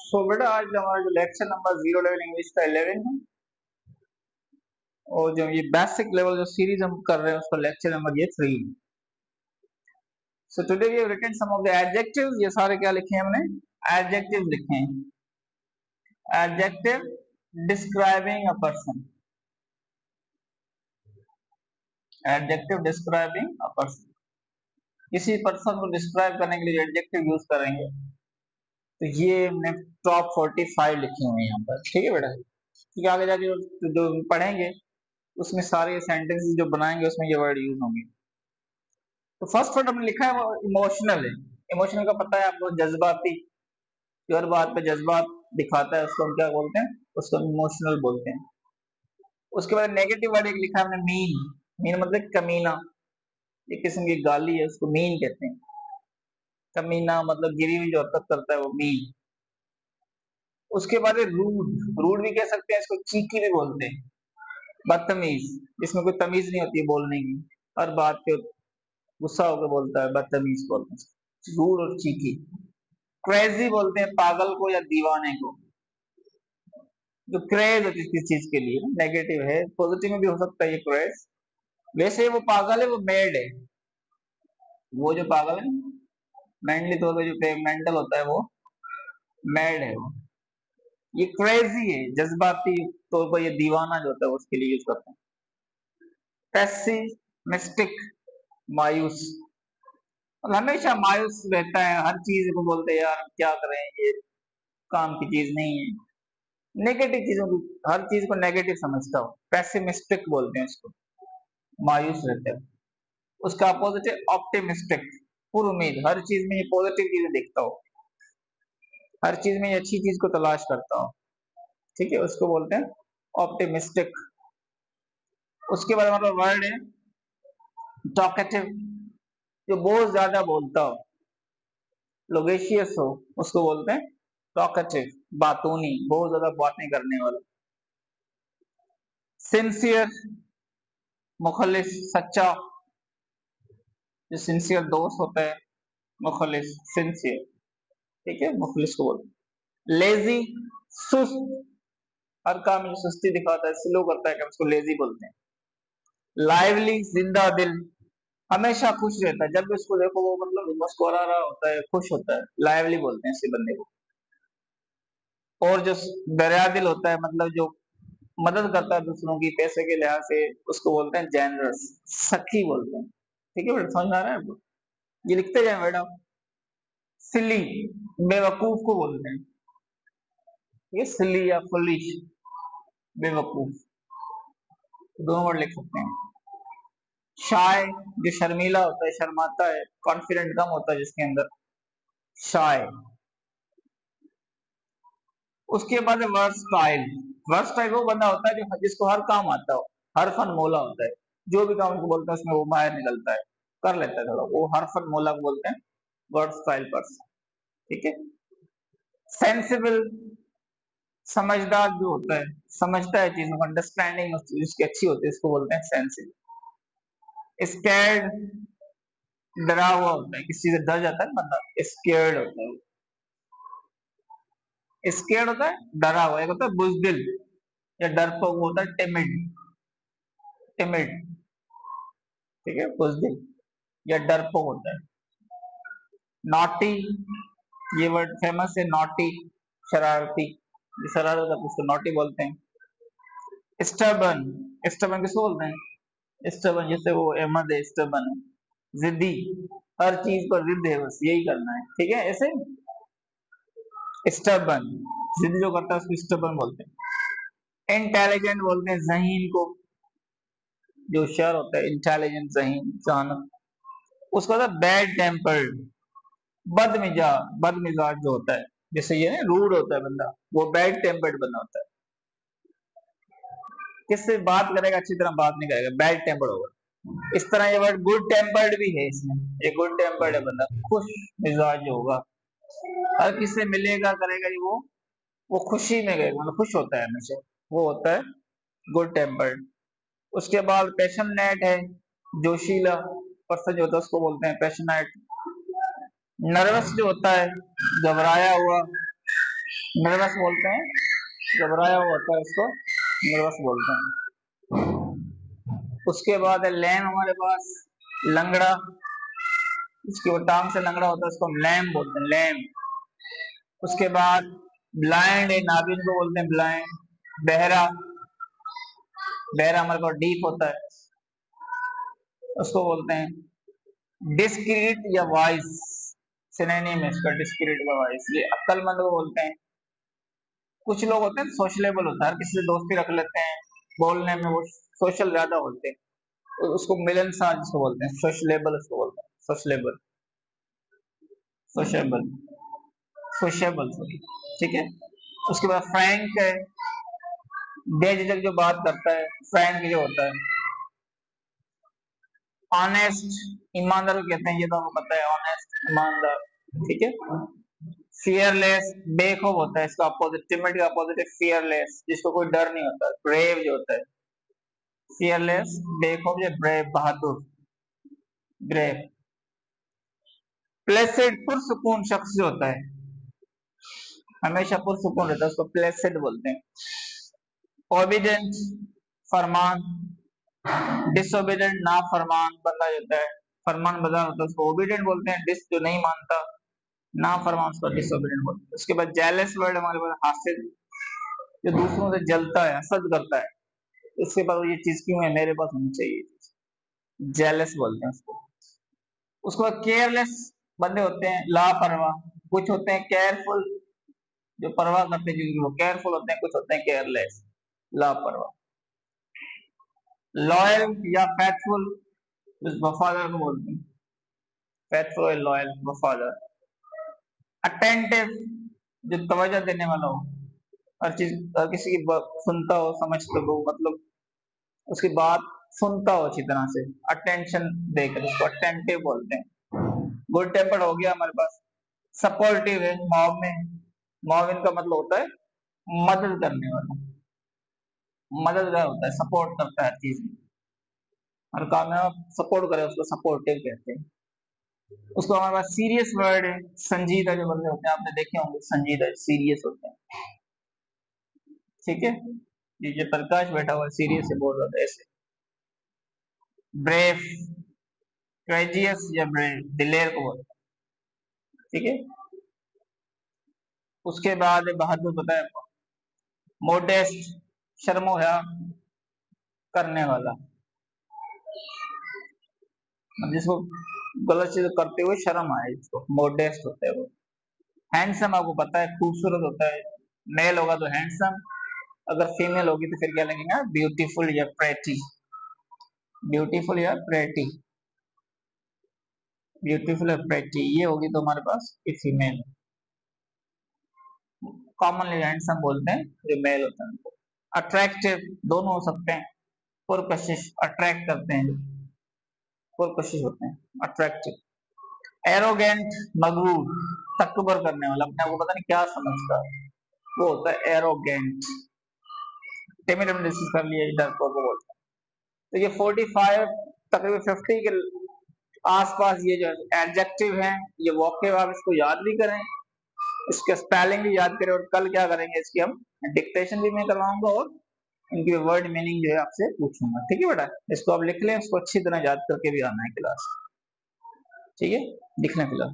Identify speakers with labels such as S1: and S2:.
S1: सो बेटा आज हमारा जो लेक्चर नंबर 011 इंग्लिश का 11 है और जो ये बेसिक लेवल जो सीरीज हम कर रहे हैं उसका लेक्चर नंबर ये 3 है। So today we have written some of the adjectives. ये सारे क्या लिखे हैं हमने? एडजेक्टिव लिखे हैं। Adjective describing a person. Adjective describing a person, किसी पर्सन को डिस्क्राइब करने के लिए एडजेक्टिव यूज करेंगे। तो ये हमने टॉप 45 लिखे हुए हैं यहाँ पर, ठीक है बेटा। ठीक है, आगे जाके जो पढ़ेंगे उसमें सारे सेंटेंसेस जो बनाएंगे उसमें ये वर्ड यूज होंगे। तो फर्स्ट वर्ड हमने लिखा है वो इमोशनल है। इमोशनल का पता है आपको, जज्बाती, जो हर बात पे जज्बात दिखाता है उसको हम क्या बोलते हैं? उसको इमोशनल बोलते हैं। उसके बाद नेगेटिव वर्ड एक लिखा है हमने मीन। मीन मतलब कमीना, एक किस्म की गाली है, उसको मीन कहते हैं। कमीना मतलब गिरी हुई जो हरकत करता है वो मीन। उसके बाद रूड, रूड भी कह सकते हैं, इसको चीकी भी बोलते हैं। बदतमीज, जिसमें कोई तमीज नहीं होती है बोलने की, हर बात पे गुस्सा होकर बोलता है, बदतमीज बोलते हैं। रूड और चीकी। क्रेजी बोलते हैं पागल को या दीवाने को, जो क्रेज होती है किसी चीज के लिए। नेगेटिव है, पॉजिटिव में भी हो सकता है ये क्रेज। वैसे वो पागल है, वो मैड है। वो जो पागल है मेंटली तौर पे जो मेंटल होता है वो मैड है वो। ये क्रेजी है, जज्बाती तौर पर ये दीवाना जो होता है उसके लिए यूज करते हैं। पेसिमिस्टिक, मायूस, और हमेशा मायूस रहता है, हर चीज को बोलते हैं यार क्या करें, ये काम की चीज नहीं है। नेगेटिव चीजों की, हर चीज को नेगेटिव समझता हो, पेसिमिस्टिक बोलते हैं उसको। मायूस रहते हैं। उसका अपोजिट है ऑप्टिमिस्टिक, पूरी उम्मीद, हर चीज में ये पॉजिटिव चीजें देखता हो, हर चीज में ये अच्छी चीज को तलाश करता हो, ठीक है, उसको बोलते हैं ऑप्टिमिस्टिक। उसके बाद हमारा वर्ड है टॉकेटिव, जो बहुत ज्यादा बोलता हो, लोगेशियस हो, उसको बोलते हैं टॉकेटिव, बातूनी, बहुत ज्यादा बातें करने वाला। सिंसियर, मुखलिस, सच्चा, जो सिंसियर दोस्त होता है, मुखलिस, सिंसियर, ठीक है, मुखलिस को बोलते हैं। लेजी, सुस्त, हर काम में जो सुस्ती दिखाता है, स्लो करता है, उसको लेजी बोलते हैं। लाइवली, जिंदा दिल, हमेशा खुश रहता है, जब भी उसको देखो वो मतलब मुस्कुरा रहा होता है, खुश होता है, लाइवली बोलते हैं इसी बंदे को। और जो दरिया दिल होता है, मतलब जो मदद करता है दूसरों की पैसे के लिहाज से, उसको बोलते हैं जेनरस, सखी बोलते हैं। ठीक है बेटा, समझ में आ रहा है आपको? ये लिखते जाए बेटा। सिली, बेवकूफ को बोलते हैं, ये सिली या फुलिश, बेवकूफ, दोनों वर्ड लिख सकते हैं। शाय, जो शर्मीला होता है, शर्माता है, कॉन्फिडेंट कम होता है जिसके अंदर, शाय। उसके बाद वर्सटाइल। वर्सटाइल वो बंदा होता है जो जिसको हर काम आता हो, हर फन मोला होता है, जो भी काम उसको बोलते हैं उसमें वो बाहर निकलता है, कर लेता है थोड़ा, वो हर फन मोला को बोलते हैं वर्सटाइल पर्सन, ठीक है। सेंसिबल, समझदार जो होता है, समझता है चीजों को, अंडरस्टैंडिंग जिसकी अच्छी होती है, इसको बोलते हैं सेंसिबल। स्कैर्ड, डरा हुआ होता है, किसी से डर जाता है ना बंदा, स्कैर्ड होता है। स्कैर्ड होता है डरा हुआ, एक होता है बुजदिल या डरपोक, होता है टिमिड, टिमिड, ठीक है, बुजदिल या डरपोक होता है। नॉटी, ये वर्ड फेमस है, नॉटी, शरारती, जो शरारत करता है उसको नॉटी बोलते हैं। स्टबर्न, स्टबर्न किसको बोलते हैं? स्टबर्न, जैसे वो अहमद है, स्टबर्न है, जिद्दी, हर चीज पर जिद है, बस यही करना है, ठीक है, ऐसे। स्टबर्न, जिद जो करता है उसको स्टबर्न बोलते हैं। इंटेलिजेंट बोलते हैं जहीन को, जो होशियार होता है, इंटेलिजेंट, जहीन, जानक। उसका होता है बैड टेम्पर्ड, बदमिजाज जो होता है, जैसे ये ना रूड होता है बंदा, वो बैड टेम्पर्ड बंदा होता है, किससे बात करेगा अच्छी तरह बात नहीं करेगा, बैड टेम्पर्ड होगा। इस तरह ये वर्ड गुड टेम्पर्ड भी है इसमें, ये गुड टेम्पर्ड है बंदा, खुश मिजाज होगा, हर किससे मिलेगा करेगा ये वो खुशी में गएगा, मतलब खुश होता है हमेशा, वो होता है गुड टेम्पर्ड। उसके बाद पैशनेट है, जोशीला पर्सन जो होता है उसको बोलते हैं पैशनेट। नर्वस जो होता है, घबराया हुआ, नर्वस बोलते हैं, घबराया हुआ होता है उसको नर्वस बोलते हैं। उसके बाद है लैम हमारे पास, लंगड़ा, इसकी वो टांग से लंगड़ा होता है उसको हम लैम बोलते हैं, लैम। उसके बाद ब्लाइंड है, नागिन को बोलते हैं ब्लाइंड। बहरा, बहरा हमारे पास डीप होता है, उसको बोलते हैं डिस्क्रीट या वाइस। सिनोनिम है इसका डिस्क्रीट या वाइस। ये अक्लमंद को बोलते हैं। कुछ लोग होते हैं सोशलेबल होता है, हर किसी से दोस्ती रख लेते हैं, बोलने में वो सोशल ज्यादा बोलते हैं, उसको मिलनसार जिसको बोलते हैं, सोशलेबल उसको बोलते हैं, सोशलेबल, सोशेबल, सोशेबल सॉरी, ठीक है। उसके बाद फ्रैंक है, बेझिझक जो बात करता है, फ्रैंक जो होता है। ऑनेस्ट, ईमानदार को कहते हैं, ये तो आपको पता है, ऑनेस्ट, ईमानदार, ठीक है। फियरलेस, बेखौफ होता है, इसका अपोजिट, टिमिड का अपोजिट है फियरलेस, जिसको कोई डर नहीं होता। ब्रेव जो होता है, फियरलेस, बेखौफ या ब्रेव, बहादुर, ब्रेव। प्लेसिड, पुरसुकून शख्स जो होता है, हमेशा पुरसुकून रहता है, उसको प्लेसिड बोलते हैं। ओबिडेंट, फरमान, डिसोबिडेंट, ना फरमान बंदा जो होता है, फरमान बजा होता है उसको ओबिडेंट बोलते हैं, डिस जो नहीं मानता, ना फरमान उसको डिसोबिडेंट बोलते हैं। उसके बाद जेलस वर्ड हमारे पास, हासिद, जो दूसरों से जलता है, हसद करता है, इसके पास ये चीज क्यों है, मेरे पास होनी चाहिए, जेलस बोलते हैं उसको। उसके बाद केयरलेस बंदे होते हैं, लापरवाह। कुछ होते हैं केयरफुल, जो परवाह करते हैं जिनकी, वो केयरफुल होते हैं, कुछ होते हैं केयरलेस, लापरवाह। लॉयल या फेथफुल, वफादार को बोलते हैं, फेथफुल, लॉयल, वफादार। अटेंटिव, जो तवज्जो देने वाला हो, हर चीज, हर किसी की सुनता हो, समझता हो, मतलब उसकी बात सुनता हो अच्छी तरह से, अटेंशन देकर, उसको अटेंटिव बोलते हैं। गुड टेम्पर्ड हो गया हमारे पास। सपोर्टिव है, मॉविन का मतलब होता है मदद करने वाला, मददगार होता है, सपोर्ट करता है हर चीज में, हर काम में आप सपोर्ट करें उसको सपोर्टिव कहते हैं। उसको हमारे पास सीरियस वर्ड है, संजीदा जो बंदे होते हैं, आपने देखे होंगे, संजीदा सीरियस होते हैं, ठीक है। ये जो प्रकाश बैठा हुआ है सीरियस से बोल रहा था ऐसे। ब्रेव, करेजियस या ब्रेव, दिलेर को बोलते हैं, ठीक है। उसके बाद बहादुर बताया आपको। मोडेस्ट, शर्मो हया करने वाला, जिसको गलत चीज करते हुए शर्म आए, जिसको मोडेस्ट होता है वो। हैंडसम आपको पता है, खूबसूरत होता है, मेल होगा तो हैंडसम, अगर फीमेल होगी तो फिर क्या लगेगा, ब्यूटीफुल या प्रेटी, ब्यूटीफुल या प्रेटी, ब्यूटीफुल या प्रेटी, ये होगी तो हमारे पास फीमेल। कॉमनली हैंडसम बोलते हैं जो मेल होता है उनको। अट्रैक्टिव, दोनों हो सकते हैं, पुरकशिश, अट्रैक्ट करते हैं, पुरकशिश होते हैं, अट्रैक्टिव। एरोगेंट, मगरूर, तकबर करने वाला, अपने आप को पता नहीं क्या समझता है, वो होता है एरोगेंट। टिमिड हमने डिस्कस कर लिया, डरपोक को बोलते हैं। तो ये 45 तकरीबन 50 के आसपास ये जो एडजेक्टिव हैं, ये वोकेब आप इसको याद भी करें, इसके स्पेलिंग भी याद करें, और कल क्या करेंगे, इसकी हम डिक्टेशन भी मैं करवाऊंगा, और इनकी वर्ड मीनिंग जो है आपसे पूछूंगा, ठीक है बेटा। इसको आप लिख लें, इसको अच्छी तरह याद करके भी आना है क्लास, ठीक है, लिखना फिलहाल।